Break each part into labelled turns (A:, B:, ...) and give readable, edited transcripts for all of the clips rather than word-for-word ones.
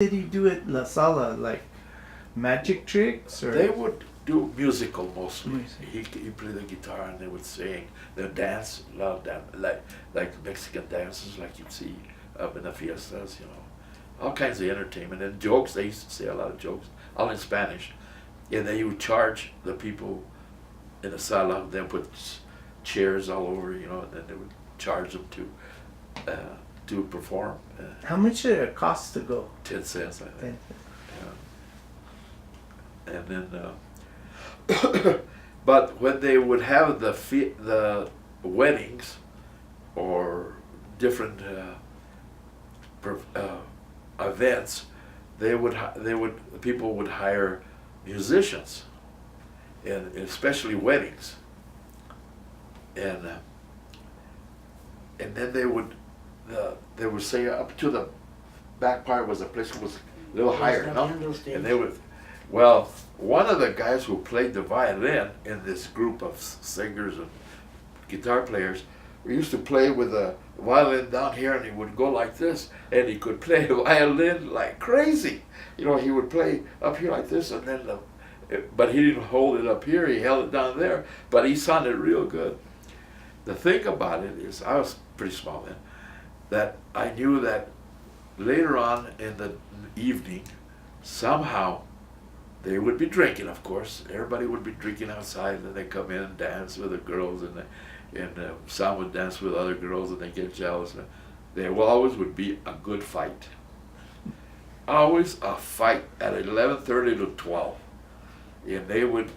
A: did he do at La Sala? Like magic tricks or?
B: They would do musical mostly.
A: Music.
B: He played the guitar and they would sing. They'd dance, a lot of dance, like Mexican dances, like you'd see up in the fiestas, you know. All kinds of entertainment and jokes. They used to say a lot of jokes, all in Spanish. And they would charge the people in the sala. They put chairs all over, you know, and then they would charge them to perform.
A: How much did it cost to go?
B: 10 cents, I think. Yeah. And then, but when they would have the weddings or different events, people would hire musicians, and especially weddings, and then they would say up to the back part was a place that was a little higher, no? And they would, well, one of the guys who played the violin in this group of singers and guitar players, we used to play with a violin down here, and he would go like this, and he could play violin like crazy. You know, he would play up here like this, and then but he didn't hold it up here, he held it down there, but he sounded real good. The thing about it is, I was pretty small then, that I knew that later on in the evening, somehow they would be drinking, of course. Everybody would be drinking outside, and they come in and dance with the girls, and some would dance with other girls, and they get jealous. There always would be a good fight. Always a fight at 11:30 to 12. And they would,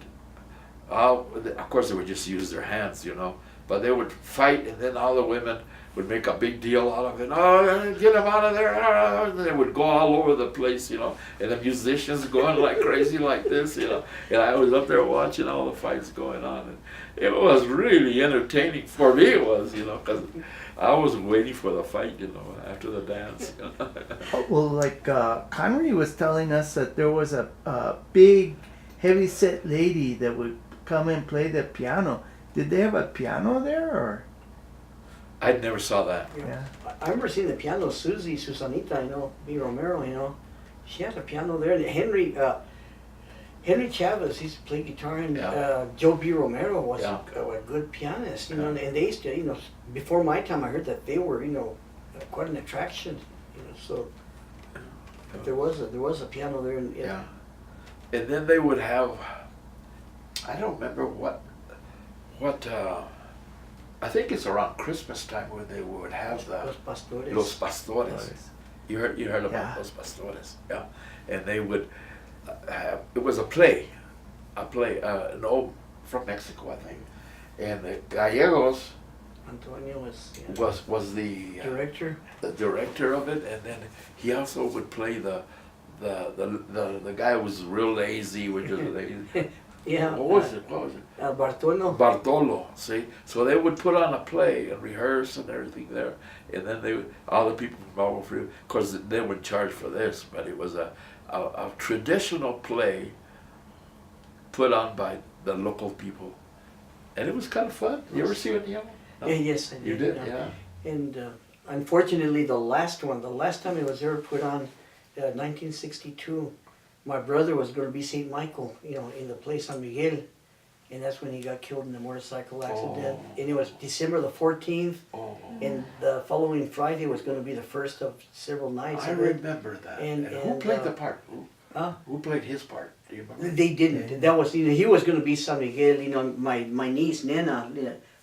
B: of course they would just use their hands, you know, but they would fight, and then all the women would make a big deal out of it. Oh, get him out of there. And they would go all over the place, you know, and the musicians going like crazy like this, you know. And I was up there watching all the fights going on. And it was really entertaining. For me it was, you know, because I was waiting for the fight, you know, after the dance.
A: Well, like Connery was telling us that there was a big, heavy-set lady that would come and play the piano. Did they have a piano there, or?
B: I never saw that.
A: Yeah.
C: I remember seeing the piano. Susanita, you know, B. Romero, you know, she had a piano there. Henry Chavez, he used to play guitar, and Joe B. Romero was a good pianist, you know, and they used to, you know, before my time, I heard that they were, you know, quite an attraction, you know, so there was a piano there.
B: Yeah. And then they would have, I don't remember what I think it's around Christmas time where they would have
C: Los Pastores.
B: Los Pastores. You heard about Los Pastores, yeah. And they would have, it was a play, an old, from Mexico, I think. And the Gallegos
C: Antonio
B: was the
C: director
B: of it, and then he also would play the guy who was real lazy, which was lazy.
C: Yeah.
B: What was it? Bartolo. See, so they would put on a play and rehearse and everything there, and then all the people from Agua Fria, of course, they would charge for this, but it was a traditional play put on by the local people, and it was kind of fun. You ever see it, Neil? No?
C: Yeah, yes, I did.
B: You did, yeah.
C: And unfortunately, the last time it was ever put on, 1962. My brother was going to be St. Michael, you know, in the play San Miguel, and that's when he got killed in a motorcycle accident. And it was December the 14th, and the following Friday was going to be the first of several nights.
B: I remember that. And who played the part? Who played his part? Do you remember?
C: They didn't. That was, you know, he was going to be San Miguel. You know, my niece Nena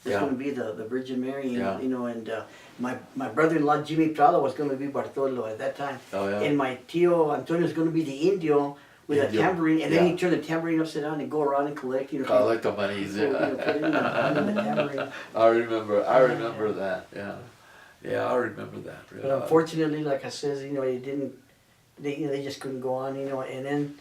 C: was going to be the Virgin Mary, and, you know, and my brother-in-law Jimmy Prado was going to be Bartolo at that time.
B: Oh, yeah.
C: And my tío Antonio was going to be the Indio with a tambourine, and then he turned the tambourine upside down and go around and collect, you know.
B: Collect the money,
C: put it in the tambourine.
B: I remember that. Yeah, I remember that. Really.
C: But unfortunately, like I said, you know, they just couldn't go on, you know, and then.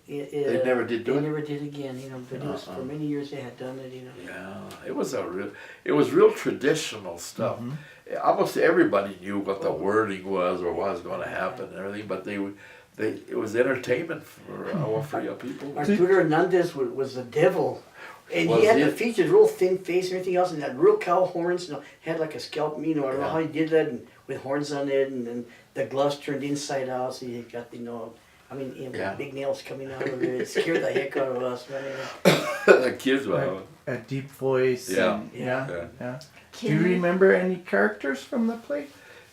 B: They never did do it?
C: They never did again, you know, but it was for many years they had done it, you know.
B: Yeah, it was real traditional stuff. Mm-hmm. Almost everybody knew what the wording was or what was going to happen and everything, but it was entertainment for Agua Fria people.
C: Arturo Hernandez was the devil. And he had the features, real thin face and everything else, and had real cow horns, you know, had like a scalp, you know, I don't know how he did that, and with horns on it, and then the gloves turned inside out, so you got big nails coming out of it. It scared the heck out of us, man.
B: The kids were.
A: A deep voice.
B: Yeah.
A: And,
B: Yeah.
A: yeah. Do you remember any characters from the play?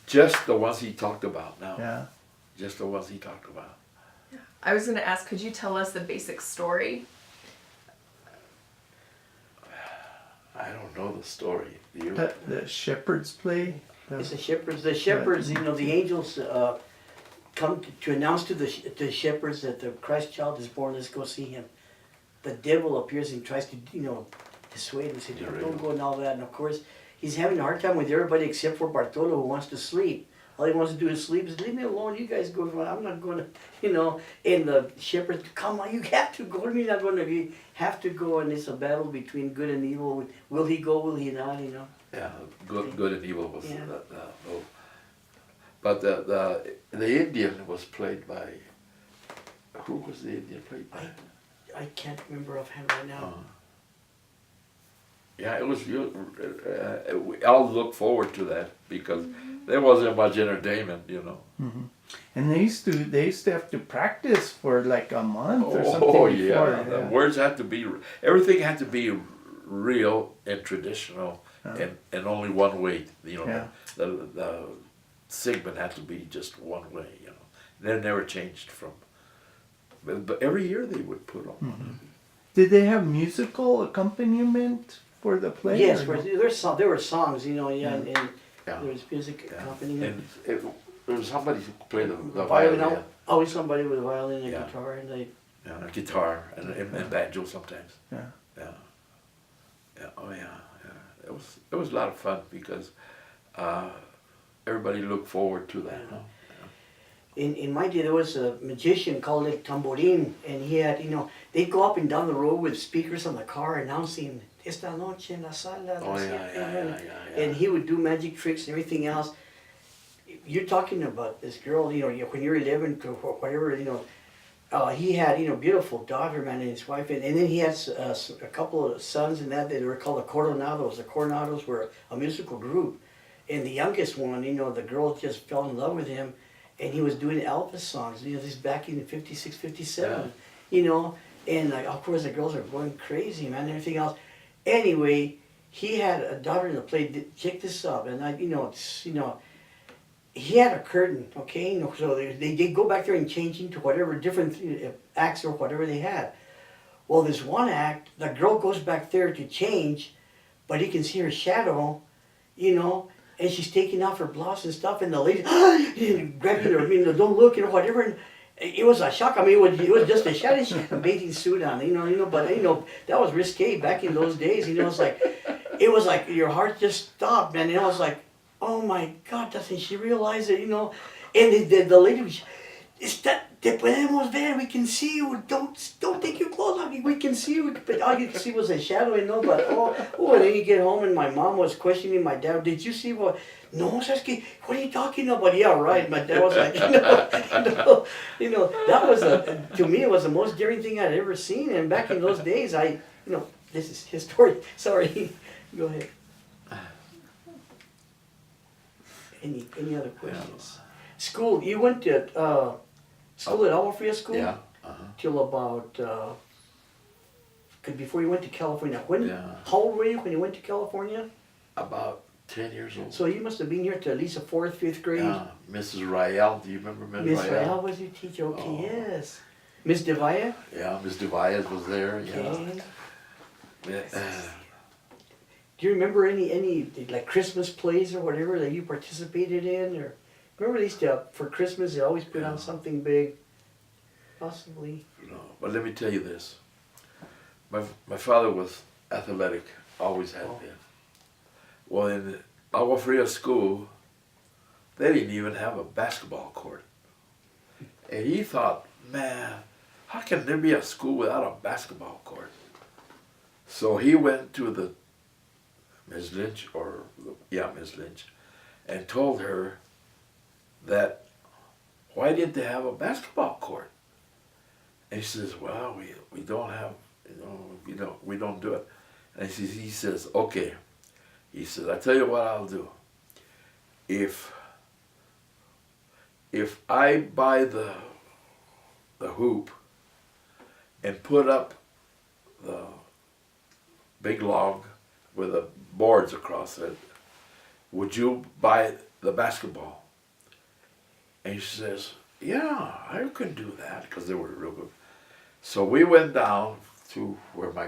B: Just the ones he talked about now.
A: Yeah.
B: Just the ones he talked about.
D: I was going to ask, could you tell us the basic story?
B: I don't know the story. Do you?
A: The Shepherd's play.
C: It's the shepherds. The shepherds, the angels come to announce to the shepherds that the Christ child is born. Let's go see him. The devil appears and tries to, dissuade him. Say, don't go and all that. And of course, he's having a hard time with everybody except for Bartolo, who wants to sleep. All he wants to do is sleep. He says, leave me alone. You guys go. I'm not going to, And the shepherds, come on, you have to go. We're not going to. You have to go. And it's a battle between good and evil. Will he go? Will he not?
B: Yeah, good and evil was.
C: Yeah.
B: But the Indian was played by. Who was the Indian played by?
C: I can't remember offhand right now.
B: Yeah, it was. We all look forward to that because there wasn't much entertainment,
A: Mm-hmm. And they used to have to practice for like a month or something
B: Oh
A: before.
B: yeah, the words had to be. Everything had to be real and traditional, and only one way.
A: Yeah.
B: The segment had to be just one way. They never changed from. But every year they would put on.
A: Mm-hmm. Did they have musical accompaniment for the play?
C: Yes,
A: or no?
C: there were songs, and
B: Yeah.
C: there was music
B: Yeah.
C: accompaniment.
B: And there was somebody who played the
C: Violin,
B: violin.
C: always somebody with a violin and a
B: Yeah.
C: guitar, and they.
B: Yeah, guitar and banjo sometimes.
A: Yeah.
B: Yeah. Yeah. Oh yeah. Yeah. It was a lot of fun because everybody looked forward to that. Huh?
C: In my day, there was a magician called it Tamborin, and he had, they'd go up and down the road with speakers on the car announcing, Esta noche en la sala.
B: Oh yeah.
C: And he would do magic tricks and everything else. You're talking about this girl, when you're 11 to whatever, he had, beautiful daughter, man, and his wife, and then he had a couple of sons and that were called the Coronados. The Coronados were a musical group. And the youngest one, the girl just fell in love with him. And he was doing Elvis songs, this is back in 56, 57, and of course the girls are going crazy, man, and everything else. Anyway, he had a daughter in the play, check this up, and he had a curtain, okay, so they go back there and change into whatever different acts or whatever they had. Well, this one act, the girl goes back there to change, but he can see her shadow, and she's taking off her blouse and stuff, and the lady grabbing her, don't look, whatever. And it was a shock. I mean, it was just a shadow. She had a bathing suit on, but that was risque back in those days. It was like your heart just stopped, man. And I was like, oh my God, doesn't she realize it? And the lady was, te podemos ver, we can see you. Don't take your clothes off, we can see you. But all you could see was a shadow, but and then you get home and my mom was questioning my dad, did you see what? No, Sasuke, what are you talking about? Yeah, right. My dad was like, that was to me, it was the most daring thing I'd ever seen. And back in those days, this is his story. Sorry, go ahead. Any other questions? School, you went to, school at Agua Fria school?
B: Yeah.
C: Till about, before you went to California. How old were you when you went to California?
B: About 10 years old.
C: So you must have been here to at least a 4th, 5th grade?
B: Yeah. Mrs. Rael, do you remember Miss
C: Miss
B: Rael?
C: Rael was your teacher, okay, yes. Miss Devaya?
B: Yeah, Miss Devaya was there,
C: Okay.
B: yeah.
C: Do you remember any like Christmas plays or whatever that you participated in? Or remember they used to, for Christmas, they always put on something big? Possibly.
B: No, but let me tell you this. My father was athletic, always had been. Well, in the Agua Fria school, they didn't even have a basketball court. And he thought, man, how can there be a school without a basketball court? So he went to the Ms. Lynch, Ms. Lynch, and told her that, why didn't they have a basketball court? And he says, well, we don't have, we don't do it. And he says, okay. He says, I tell you what I'll do. If if I buy the hoop and put up the big log with the boards across it, would you buy the basketball? And she says, yeah, I can do that, because they were real good. So we went down to where my